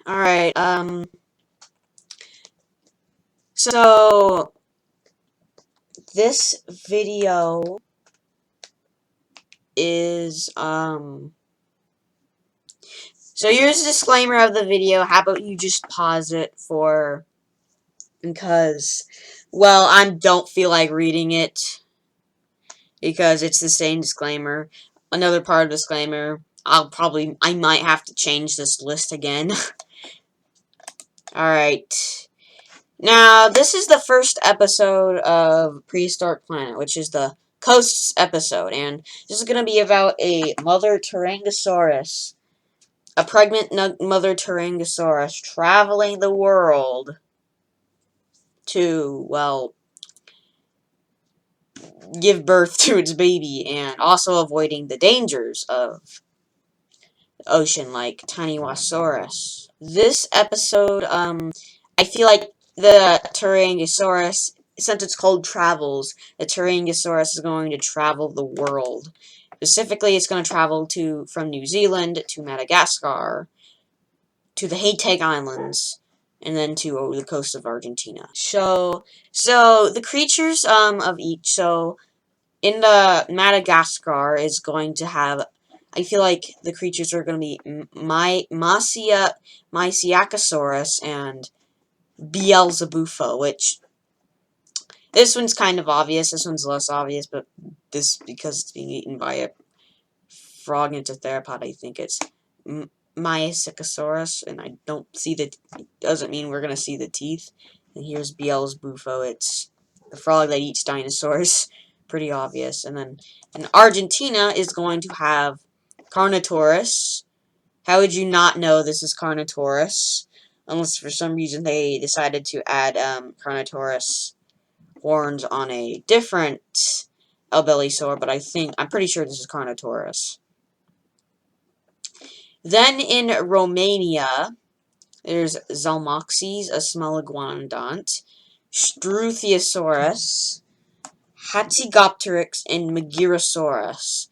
Alright, so this video is, so here's a disclaimer of the video. How about you just pause it because, well, I don't feel like reading it, because it's the same disclaimer. Another part of the disclaimer, I might have to change this list again. Alright. Now, this is the first episode of Prehistoric Planet, which is the Coasts episode, and this is going to be about a mother Tyrannosaurus, a pregnant mother Tyrannosaurus traveling the world to, well, give birth to its baby, and also avoiding the dangers of the ocean, like Tyrannosaurus. This episode, I feel like the Tyrannosaurus, since it's called Travels, the Tyrannosaurus is going to travel the world. Specifically, it's going to travel from New Zealand to Madagascar, to the Haiteg Islands, and then to the coast of Argentina. So the creatures of each, so in the Madagascar is going to have, I feel like the creatures are going to be Mysiacosaurus and Beelzebufo, which, this one's kind of obvious, this one's less obvious, but this, because it's being eaten by a frog theropod, I think it's Mysiacosaurus, and I don't see it doesn't mean we're going to see the teeth. And here's Beelzebufo, it's the frog that eats dinosaurs. Pretty obvious. And then in Argentina is going to have Carnotaurus. How would you not know this is Carnotaurus? Unless for some reason they decided to add Carnotaurus horns on a different Albellisaur, but I'm pretty sure this is Carnotaurus. Then in Romania, there's Zalmoxes, a small iguanodont, Struthiosaurus, Hatzegopteryx, and Megarosaurus.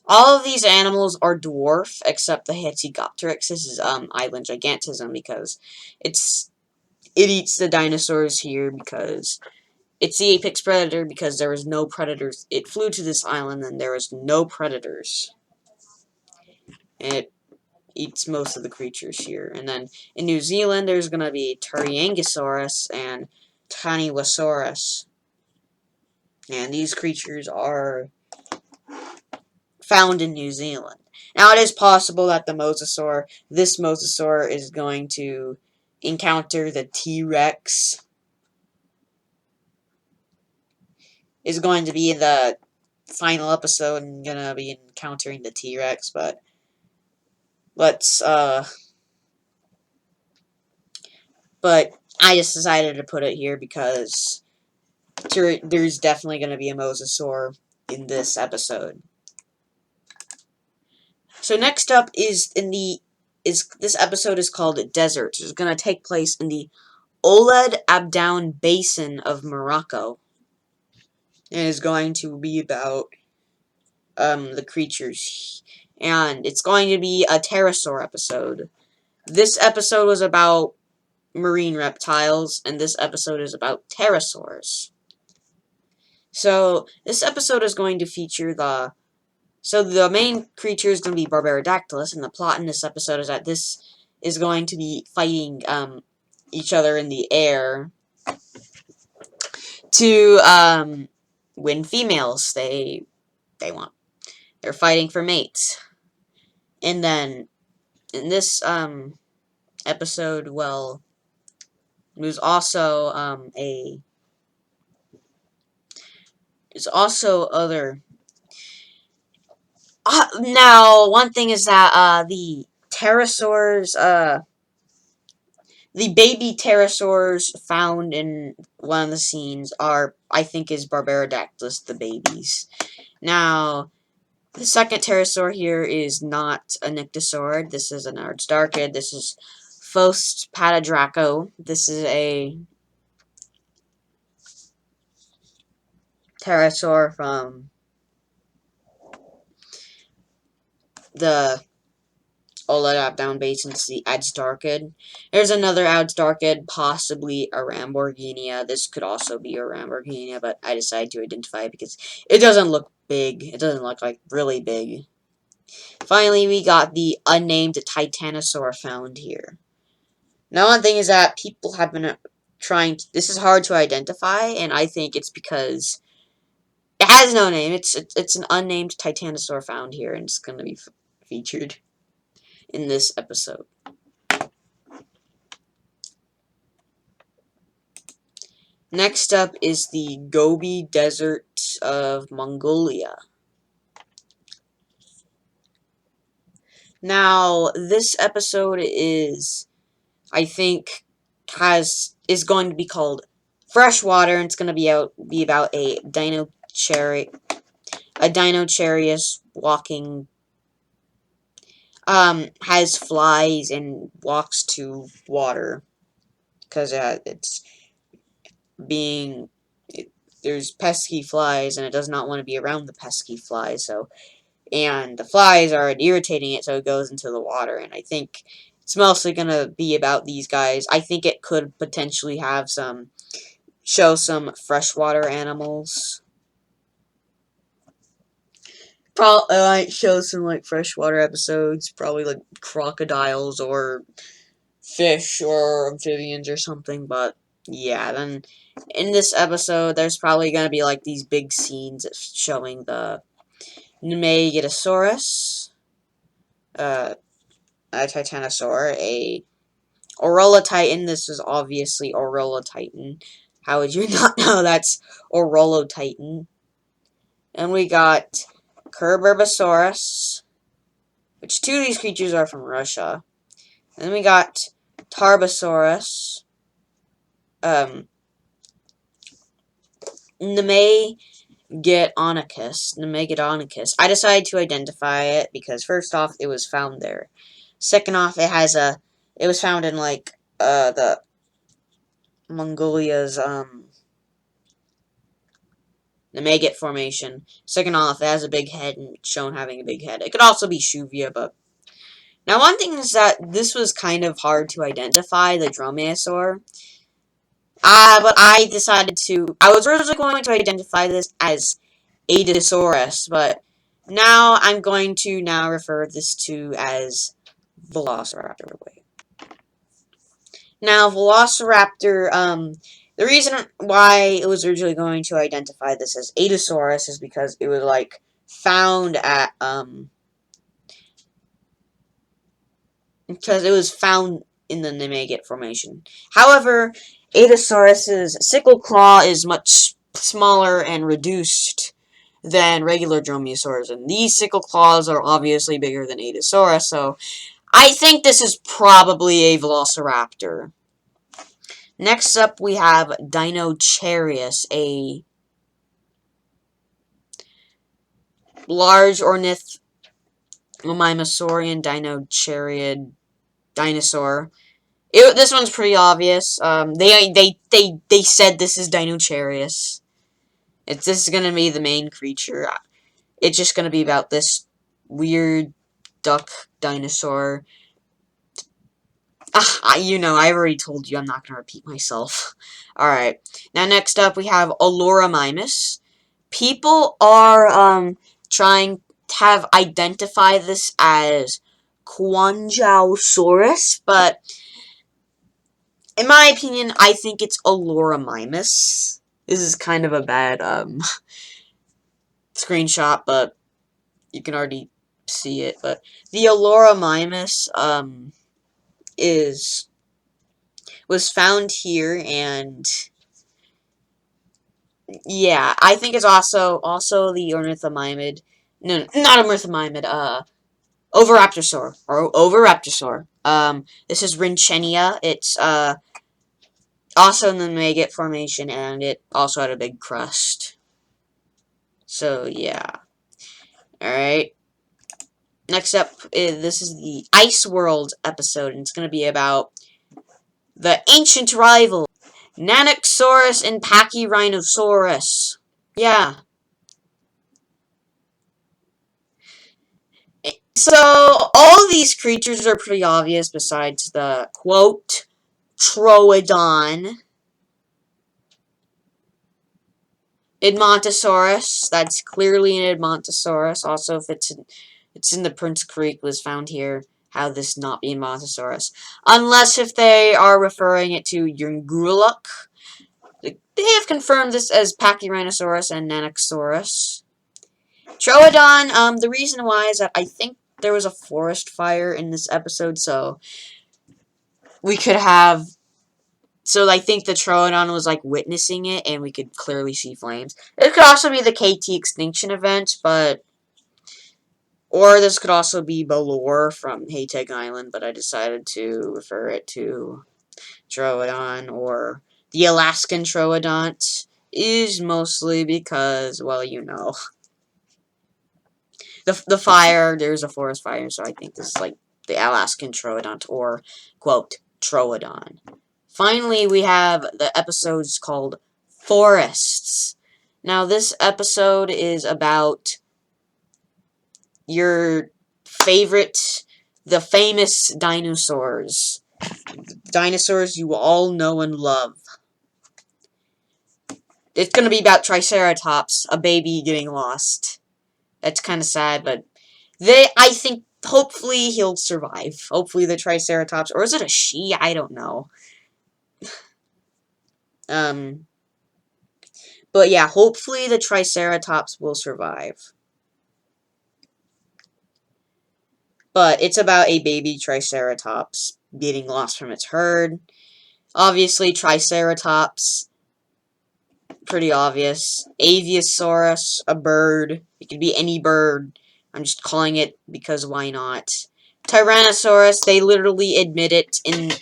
All of these animals are dwarf, except the Hatzegopteryx. This is island gigantism, because it eats the dinosaurs here, because it's the apex predator, because there was no predators. It flew to this island and there was no predators. And it eats most of the creatures here. And then in New Zealand, there's going to be Tyrannosaurus and Tyrannosaurus. And these creatures are found in New Zealand. Now, it is possible that this mosasaur is going to encounter the T-Rex. Is going to be in the final episode and gonna be encountering the T-Rex, but but I just decided to put it here because there's definitely gonna be a mosasaur in this episode. So next up is this episode is called Desert. It's going to take place in the Ouled Abdoun Basin of Morocco. It is going to be about the creatures, and it's going to be a pterosaur episode. This episode was about marine reptiles, and this episode is about pterosaurs. So this episode is going to feature the main creature is going to be Barbarodactylus, and the plot in this episode is that this is going to be fighting each other in the air to win females. They're fighting for mates. And then in this episode, well, there's also other. Now, one thing is that the pterosaurs, the baby pterosaurs found in one of the scenes I think, is Barbarodactylus, the babies. Now, the second pterosaur here is not a nyctosaurid. This is an Arctarchid. This is Fost Patadraco. This is a pterosaur from the Oled down basin to the Adstarkid. There's another Adstarkid, possibly a Lamborghini. This could also be a Lamborghini, but I decided to identify it because it doesn't look big. It doesn't look like really big. Finally, we got the unnamed Titanosaur found here. Now, one thing is that people have been trying to, this is hard to identify, and I think it's because it has no name. It's an unnamed Titanosaur found here, and it's going to be featured in this episode. Next up is the Gobi Desert of Mongolia. Now, this episode is, I think, is going to be called Freshwater, and it's going to be about a Dinocharius walking, has flies and walks to water, because it's being, there's pesky flies, and it does not want to be around the pesky flies, and the flies are irritating it, so it goes into the water, and I think it's mostly going to be about these guys. I think it could potentially have show some freshwater animals. Might show some, like, freshwater episodes, probably, like, crocodiles, or fish, or amphibians, or something, but, yeah, then, in this episode, there's probably gonna be, like, these big scenes showing the Nemegitosaurus, a Titanosaur, a Orola Titan. This is obviously Orola Titan. How would you not know that's Orolo Titan? And we got Kerberbosaurus, which two of these creatures are from Russia. And then we got Tarbosaurus, Nemegitonicus. I decided to identify it because first off, it was found there. Second off, it was found in, like, the Mongolia's, the Maggot Formation. Second off, it has a big head and shown having a big head. It could also be Shuvia, but... Now, one thing is that this was kind of hard to identify, the Dromaeosaur. But I decided to... I was originally going to identify this as Aedosaurus, but now I'm going to refer this to as Velociraptor. Wait. Now, Velociraptor, the reason why it was originally going to identify this as Aedosaurus is because it was, like, found at, because it was found in the Nemegit Formation. However, Aedosaurus's sickle claw is much smaller and reduced than regular Dromaeosaurs, and these sickle claws are obviously bigger than Aedosaurus, so I think this is probably a Velociraptor. Next up, we have Dinocharius, a large ornithomimosaurian dinochariid dinosaur. This one's pretty obvious. They said this is Dinocharius. This is gonna be the main creature. It's just gonna be about this weird duck dinosaur. You know, I already told you. I'm not gonna repeat myself. Alright. Now, next up, we have Oloramimus. People are, trying to identify this as Quanjausaurus, but in my opinion, I think it's Oloramimus. This is kind of a bad, screenshot, but you can already see it. But the Oloramimus, was found here, and yeah, I think it's also the ornithomimid. No, not ornithomimid. Oviraptorosaur or Oviraptorosaur. This is Rinchenia. It's also in the Maggot Formation, and it also had a big crust. So yeah. All right. Next up, this is the Ice World episode, and it's going to be about the ancient rival, Nanoxaurus and Pachyrhinosaurus. Yeah. So, all these creatures are pretty obvious besides the, quote, Troodon. Edmontosaurus, that's clearly an Edmontosaurus. Also, if it's in the Prince Creek, was found here. How this not be Edmontosaurus? Unless if they are referring it to Yunguluk. They have confirmed this as Pachyrhinosaurus and Nanoxaurus. Troodon, the reason why is that I think there was a forest fire in this episode, so we could have. So I think the Troodon was like witnessing it, and we could clearly see flames. It could also be the KT extinction event, but or this could also be Balor from Hayteg Island, but I decided to refer it to Troodon or the Alaskan Troodont is mostly because, well, you know, the fire. There's a forest fire, so I think this is like the Alaskan Troodont or quote Troodon. Finally, we have the episodes called Forests. Now, this episode is about your favorite, the famous dinosaurs. Dinosaurs you all know and love. It's going to be about Triceratops, a baby getting lost. That's kind of sad, but I think, hopefully he'll survive. Hopefully the Triceratops, or is it a she? I don't know. But yeah, hopefully the Triceratops will survive. But it's about a baby Triceratops getting lost from its herd. Obviously, Triceratops, pretty obvious. Aviosaurus, a bird. It could be any bird. I'm just calling it because why not? Tyrannosaurus, they literally admit it in...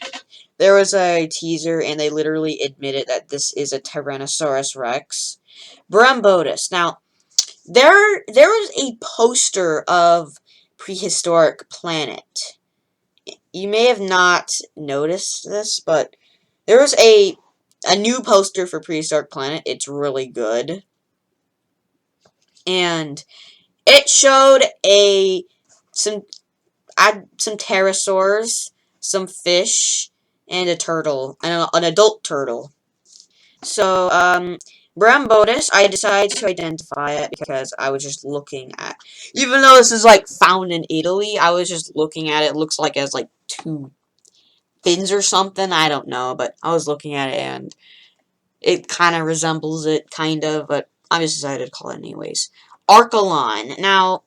There was a teaser, and they literally admitted that this is a Tyrannosaurus Rex. Brumbotus. Now, there was a poster of Prehistoric Planet. You may have not noticed this, but there was a new poster for Prehistoric Planet. It's really good. And it showed some pterosaurs, some fish, and a turtle, an adult turtle. So, Brumbotus, I decided to identify it because I was just looking at, even though this is like found in Italy, I was just looking at it. It looks like it has like two fins or something. I don't know, but I was looking at it and it kind of resembles it, kind of, but I just decided to call it anyways. Archelon. Now,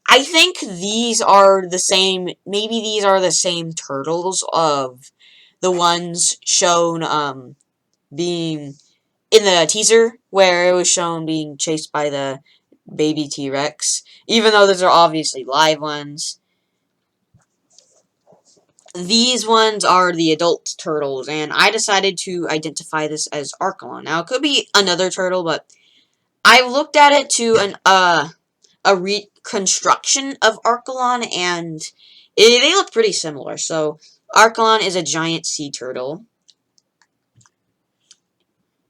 I think these are the same, maybe these are the same turtles of the ones shown, being in the teaser, where it was shown being chased by the baby T-Rex. Even though those are obviously live ones, these ones are the adult turtles, and I decided to identify this as Archelon. Now, it could be another turtle, but I looked at it to a reconstruction of Archelon, and they look pretty similar. So, Archelon is a giant sea turtle.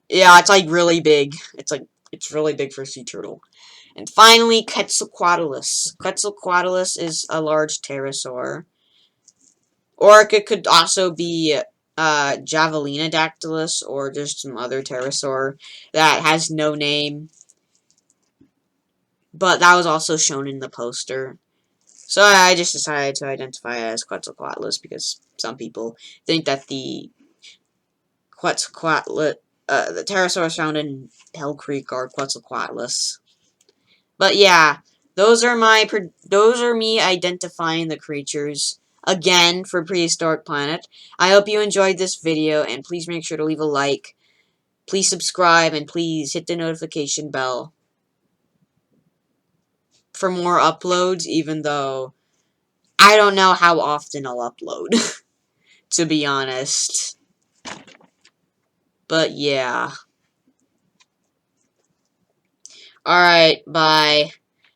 Yeah, it's like really big. It's really big for a sea turtle. And finally, Quetzalcoatlus. Quetzalcoatlus is a large pterosaur. Or it could also be Javelinodactylus or just some other pterosaur that has no name. But that was also shown in the poster. So I just decided to identify it as Quetzalcoatlus because some people think that the Quetzalcoatlus, the pterosaurs found in Hell Creek are Quetzalcoatlus. But yeah, those are me identifying the creatures again for Prehistoric Planet. I hope you enjoyed this video, and please make sure to leave a like. Please subscribe, and please hit the notification bell for more uploads, even though I don't know how often I'll upload, to be honest. But yeah. Alright, bye.